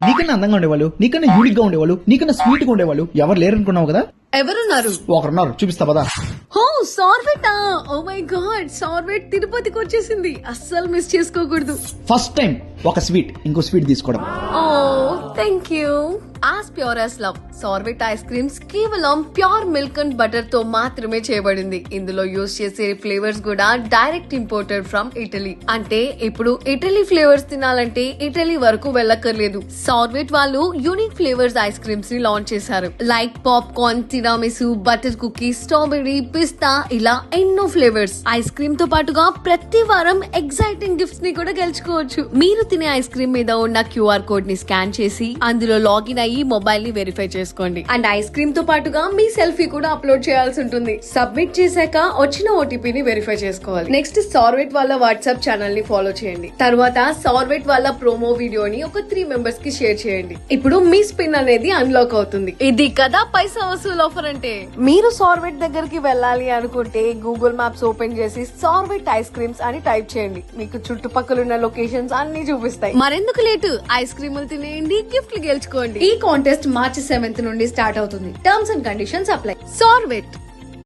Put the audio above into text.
నీకన్నా అందంగా ఉండేవాళ్ళు, నీకన్నా యూనిక్ గా ఉండేవాళ్ళు, నీకన్నా స్వీట్ గా ఉండేవాళ్ళు ఎవరు లేరనుకున్నావు కదా? ఎవరున్నారు? ఒకరున్నారు, చూపిస్తా పదా. ఓ సార్వెటా, ఓ మై గాడ్, సార్వెట్ తిరుపతికి వచ్చేసింది. అస్సలు మిస్ చేసుకోకూడదు. ఫస్ట్ టైం ఒక స్వీట్ ఇంకో స్వీట్ తీసుకోవడం. Oh thank you. As pure as love Sarvet ice creams కేవలం ప్యూర్ మిల్క్ అండ్ బటర్ తో మాత్రమే చేయబడింది. ఇందులో యూజ్ చేసే ఫ్లేవర్స్ కూడా డైరెక్ట్ ఇంపోర్టెడ్ ఫ్రమ్ ఇటలీ. అంటే ఇప్పుడు ఇటలీ ఫ్లేవర్స్ తినాలంటే ఇటలీ వరకు వెళ్ళక్కర్లేదు. సార్వెట్ వాళ్ళు యూనిక్ ఫ్లేవర్స్ ఐస్ క్రీమ్స్ ని లాంచ్ చేశారు. Like popcorn, tiramisu, butter cookies, strawberry, పిస్తా, ఇలా ఎన్నో ఫ్లేవర్స్. ఐస్ క్రీమ్ తో పాటుగా ప్రతి వారం ఎక్సైటింగ్ గిఫ్ట్స్ ని కూడా గెలుచుకోవచ్చు. మీరు తినే ఐస్ క్రీమ్ మీద ఉన్న QR కోడ్ ని స్కాన్ చేసి అందులో లాగిన్ అయ్యి మొబైల్ ని వెరిఫై చేసుకోండి. అండ్ ఐస్ క్రీమ్ తో పాటుగా మీ సెల్ఫీ కూడా అప్లోడ్ చేయాల్సి ఉంటుంది. సబ్మిట్ చేశాక వచ్చిన ఓటీపీ ని వెరిఫై చేసుకోవాలి. నెక్స్ట్ సార్వెట్ వాళ్ళ వాట్సాప్ ఛానల్ ని ఫాలో చేయండి. తర్వాత సార్వెట్ వాళ్ళ ప్రోమో వీడియోని ఒక 3 మెంబర్స్ కి షేర్ చేయండి. ఇప్పుడు మీ స్పిన్ అనేది అన్లాక్ అవుతుంది. ఇది కదా పైసా వసూలు ఆఫర్ అంటే. మీరు సార్వెట్ దగ్గరికి వెళ్ళాలి అనుకుంటే గూగుల్ మ్యాప్స్ ఓపెన్ చేసి సార్వెట్ ఐస్ క్రీమ్స్ అని టైప్ చేయండి. మీకు చుట్టుపక్కల ఉన్న లొకేషన్స్ అన్ని చూపిస్తాయి. మరెందుకు లేటు, ఐస్ క్రీములు తినేయండి, గిఫ్ట్లు గెలుచుకోండి. ఈ కాంటెస్ట్ మార్చి 7th నుండి స్టార్ట్ అవుతుంది. Terms and conditions apply. సార్వెట్.